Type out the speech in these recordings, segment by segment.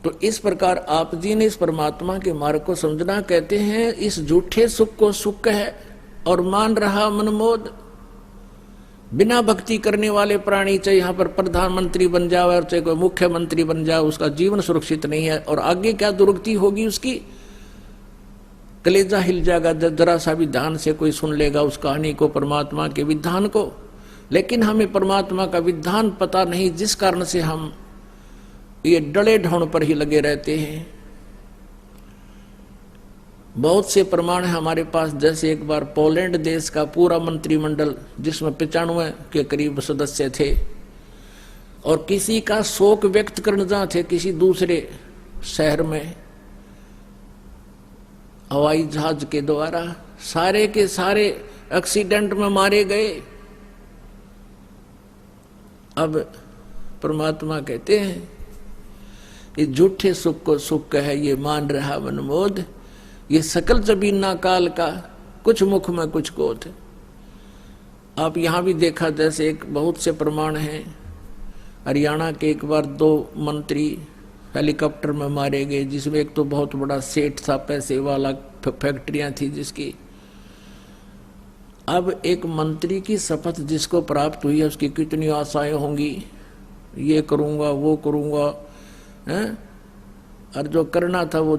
तो इस प्रकार आप जी ने इस परमात्मा के मार्ग को समझना, कहते हैं इस झूठे सुख को सुख कहे और मान रहा मनमोद। बिना भक्ति करने वाले प्राणी चाहे यहाँ पर प्रधानमंत्री बन जाए और चाहे कोई मुख्यमंत्री बन जाए, उसका जीवन सुरक्षित नहीं है। और आगे क्या दुर्गति होगी उसकी, कलेजा हिल जाएगा जरा सा भी ध्यान से कोई सुन लेगा उस कहानी को, परमात्मा के विधान को। लेकिन हमें परमात्मा का विधान पता नहीं, जिस कारण से हम ये डले ढोण पर ही लगे रहते हैं। बहुत से प्रमाण है हमारे पास। जैसे एक बार पोलैंड देश का पूरा मंत्रिमंडल, जिसमें 95 के करीब सदस्य थे, और किसी का शोक व्यक्त करने जा थे किसी दूसरे शहर में हवाई जहाज के द्वारा, सारे के सारे एक्सीडेंट में मारे गए। अब परमात्मा कहते हैं इस झूठे सुख को सुख है, ये मान रहा मनमोद। ये सकल जबीना काल का, कुछ मुख में कुछ क्रोध। आप यहां भी देखा, जैसे एक बहुत से प्रमाण हैं। हरियाणा के एक बार 2 मंत्री हेलीकॉप्टर में मारे गए, जिसमें एक तो बहुत बड़ा सेठ था, पैसे वाला, फैक्ट्रियां थी जिसकी। अब एक मंत्री की शपथ जिसको प्राप्त हुई है, उसकी कितनी आशाएं होंगी, ये करूंगा वो करूंगा, हैं? और जो करना था वो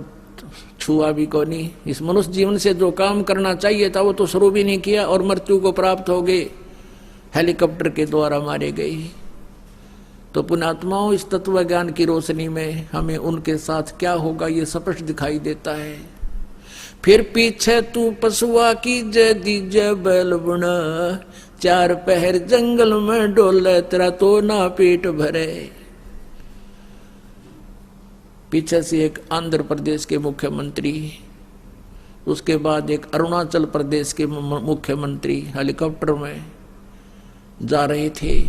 छुआ भी को नहीं। इस मनुष्य जीवन से जो काम करना चाहिए था वो तो शुरू भी नहीं किया, और मृत्यु को प्राप्त हो गए, हेलीकॉप्टर के द्वारा मारे गए। तो पुण्यात्माओं, इस तत्व ज्ञान की रोशनी में हमें उनके साथ क्या होगा ये स्पष्ट दिखाई देता है। फिर पीछे तू पशुआ की जय दीजय बैल बुना, 4 पहर जंगल में डोले तेरा तो ना पेट भरे। पीछे से एक आंध्र प्रदेश के मुख्यमंत्री, उसके बाद एक अरुणाचल प्रदेश के मुख्यमंत्री हेलीकॉप्टर में जा रहे थे।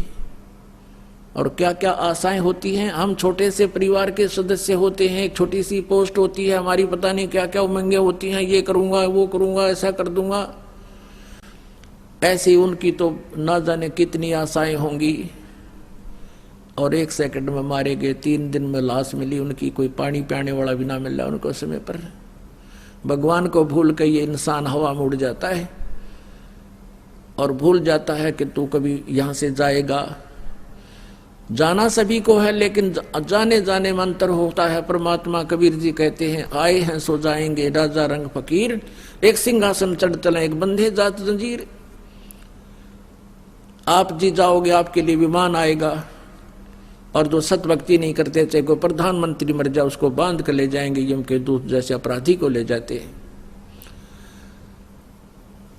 और क्या क्या आशाएं होती हैं। हम छोटे से परिवार के सदस्य होते हैं, एक छोटी सी पोस्ट होती है हमारी, पता नहीं क्या क्या उमंगें होती हैं, ये करूंगा वो करूंगा ऐसा कर दूंगा। ऐसी उनकी तो ना जाने कितनी आशाएं होंगी, और 1 सेकंड में मारे गए। 3 दिन में लाश मिली उनकी, कोई पानी पियाने वाला भी ना मिला उनको समय पर। भगवान को भूल कर ये इंसान हवा में उड़ जाता है और भूल जाता है कि तू कभी यहां से जाएगा। जाना सभी को है, लेकिन जाने जाने में अंतर होता है। परमात्मा कबीर जी कहते हैं, आए हैं सो जाएंगे राजा रंग फकीर, एक सिंहासन चढ़ चले एक बंधे जात जंजीर। आप जी जाओगे, आपके लिए विमान आएगा, और जो सत भक्ति नहीं करते, चाहे कोई प्रधानमंत्री मर जाए, उसको बांध कर ले जाएंगे यम के दूत, जैसे अपराधी को ले जाते हैं।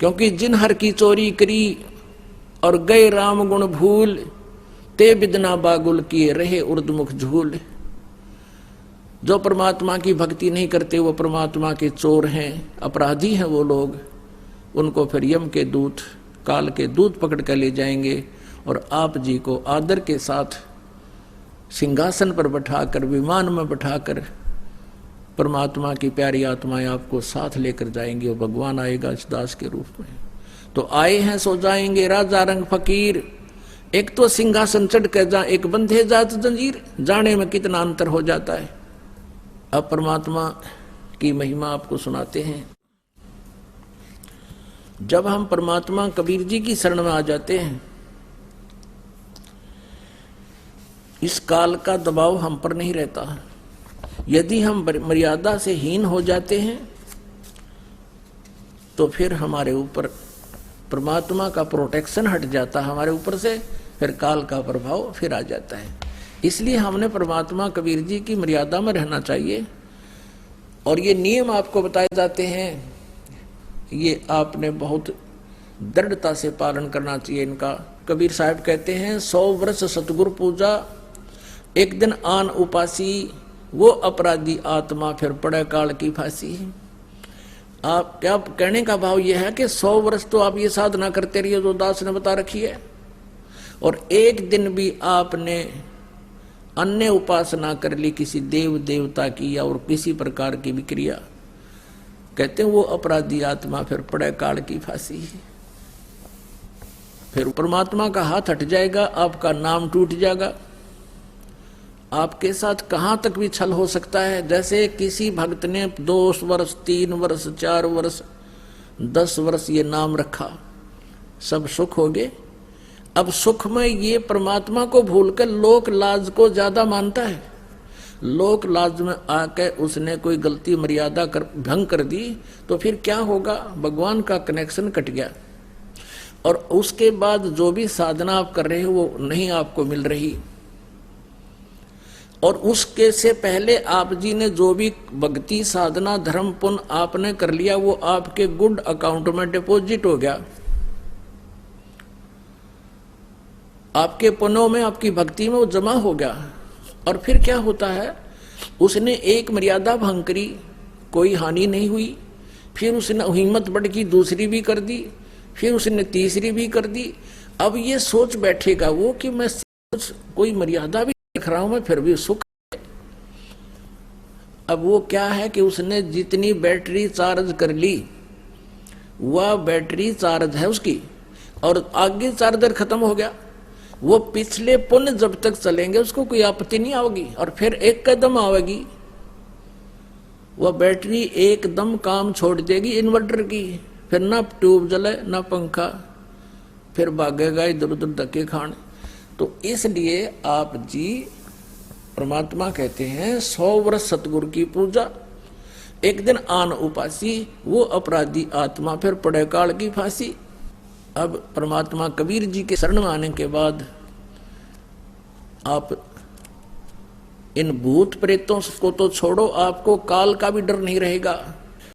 क्योंकि जिन हर की चोरी करी और गए राम गुण भूल, ते बिदना बागुल किए रहे उर्दमुख झूल। जो परमात्मा की भक्ति नहीं करते वो परमात्मा के चोर हैं, अपराधी हैं वो लोग। उनको फिर यम के दूत, काल के दूत पकड़ कर ले जाएंगे, और आप जी को आदर के साथ सिंहासन पर बैठाकर, विमान में बैठाकर परमात्मा की प्यारी आत्माएं आपको साथ लेकर जाएंगे, और भगवान आएगा इस दास के रूप में। तो आए हैं सो जाएंगे राजा रंग फकीर, एक तो सिंहासन चढ़ कर जा, एक बंधे जात जंजीर। जाने में कितना अंतर हो जाता है। अब परमात्मा की महिमा आपको सुनाते हैं। जब हम परमात्मा कबीर जी की शरण में आ जाते हैं, इस काल का दबाव हम पर नहीं रहता। यदि हम मर्यादा से हीन हो जाते हैं तो फिर हमारे ऊपर परमात्मा का प्रोटेक्शन हट जाता है हमारे ऊपर से, फिर काल का प्रभाव फिर आ जाता है। इसलिए हमने परमात्मा कबीर जी की मर्यादा में रहना चाहिए। और ये नियम आपको बताए जाते हैं, ये आपने बहुत दृढ़ता से पालन करना चाहिए इनका। कबीर साहब कहते हैं, 100 वर्ष सतगुरु पूजा, एक दिन आन उपासी, वो अपराधी आत्मा फिर पड़े काल की फांसी। आप क्या कहने का भाव यह है कि 100 वर्ष तो आप ये साधना करते रहिए जो दास ने बता रखी है, और एक दिन भी आपने अन्य उपासना कर ली किसी देव देवता की या और किसी प्रकार की भी क्रिया, कहते हैं वो अपराधी आत्मा फिर पड़े काल की फांसी। फिर परमात्मा का हाथ हट जाएगा, आपका नाम टूट जाएगा, आपके साथ कहाँ तक भी छल हो सकता है। जैसे किसी भक्त ने 2 वर्ष 3 वर्ष 4 वर्ष 10 वर्ष ये नाम रखा, सब सुख हो गए। अब सुख में ये परमात्मा को भूलकर लोक लाज को ज्यादा मानता है। लोक लाज में आके उसने कोई गलती मर्यादा कर भंग कर दी तो फिर क्या होगा, भगवान का कनेक्शन कट गया। और उसके बाद जो भी साधना आप कर रहे हो वो नहीं आपको मिल रही। और उसके से पहले आप जी ने जो भी भक्ति साधना धर्म पुण्य आपने कर लिया वो आपके गुड अकाउंट में डिपॉजिट हो गया। आपके पुण्यों में आपकी भक्ति में वो जमा हो गया। और फिर क्या होता है, उसने एक मर्यादा भंग करी, कोई हानि नहीं हुई, फिर उसने हिम्मत बढ़ की दूसरी भी कर दी, फिर उसने तीसरी भी कर दी। अब ये सोच बैठेगा वो कि मैं कोई मर्यादा भी देख रहा हूं मैं फिर भी सुख। अब वो क्या है कि उसने जितनी बैटरी चार्ज कर ली वह बैटरी चार्ज है उसकी, और आगे चार्जर खत्म हो गया। वो पिछले पुण्य जब तक चलेंगे उसको कोई आपत्ति नहीं आएगी। और फिर एक कदम आएगी वह बैटरी एकदम काम छोड़ देगी इन्वर्टर की, फिर ना ट्यूब जले ना पंखा, फिर भागेगा इधर उधर धक्के खाने। तो इसलिए आप जी परमात्मा कहते हैं 100 वर्ष सतगुरु की पूजा, एक दिन आन उपासी, वो अपराधी आत्मा फिर पड़े काल की फांसी। अब परमात्मा कबीर जी के शरण में आने के बाद आप इन भूत प्रेतों को तो छोड़ो, आपको काल का भी डर नहीं रहेगा।